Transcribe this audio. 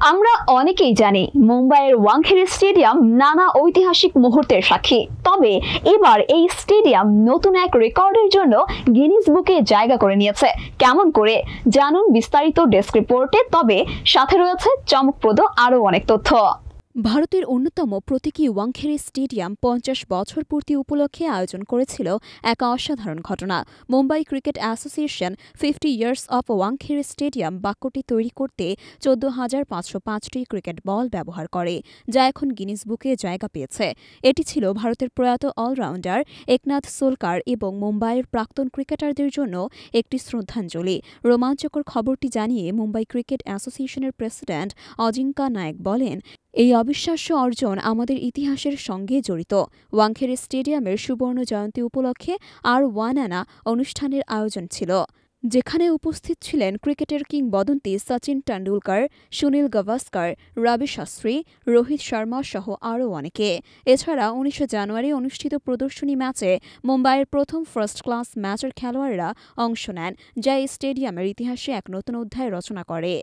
আমরা অনেকেই জানি মুম্বাইয়ের ওয়াংখেড়ে স্টেডিয়াম নানা ঐতিহাসিক মুহূর্তের সাক্ষী। তবে এবার এই স্টেডিয়াম নতুন এক রেকর্ডের জন্য গিনিস বুকে জায়গা করে নিয়েছে। কেমন করে জানুন বিস্তারিত ডেস্ক রিপোর্টে। তবে সাথে রয়েছে চমকপ্রদ আরও অনেক তথ্য। ভারতের অন্যতম প্রতীকী ওয়াংখেড়ে স্টেডিয়াম 50 বছর পূর্তি উপলক্ষে আয়োজন করেছিল এক অসাধারণ ঘটনা। Mumbai cricket association 50 years of Wankhede stadium বাক্যটি তৈরি করতে 14,505টি ক্রিকেট বল ব্যবহার করে, যা এখন গিনিস বুকে জায়গা পেয়েছে। এটি ছিল ভারতের প্রয়াত অলরাউন্ডার একনাথ সোলকার এবং মুম্বাইয়ের প্রাক্তন ক্রিকেটারদের জন্য একটি শ্রদ্ধাঞ্জলি। রোমাঞ্চকর খবরটি জানিয়ে মুম্বাই ক্রিকেট অ্যাসোসিয়েশনের প্রেসিডেন্ট অজিঙ্কা নায়েক বলেন, এই অবিশ্বাস্য অর্জন আমাদের ইতিহাসের সঙ্গে জড়িত। ওয়াংখেড়ে স্টেডিয়ামের সুবর্ণ জয়ন্তী উপলক্ষে আর-1 অনুষ্ঠানের আয়োজন ছিল, যেখানে উপস্থিত ছিলেন ক্রিকেটের কিংবদন্তি সচিন টেন্ডুলকার, সুনীল গাভাস্কর, রবি শাস্ত্রী, রোহিত শর্মা সহ আরও অনেকে। এছাড়া 19 জানুয়ারি অনুষ্ঠিত প্রদর্শনী ম্যাচে মুম্বাইয়ের প্রথম ফার্স্ট ক্লাস ম্যাচের খেলোয়াড়রা অংশ নেন, যা এই স্টেডিয়ামের ইতিহাসে এক নতুন অধ্যায় রচনা করে।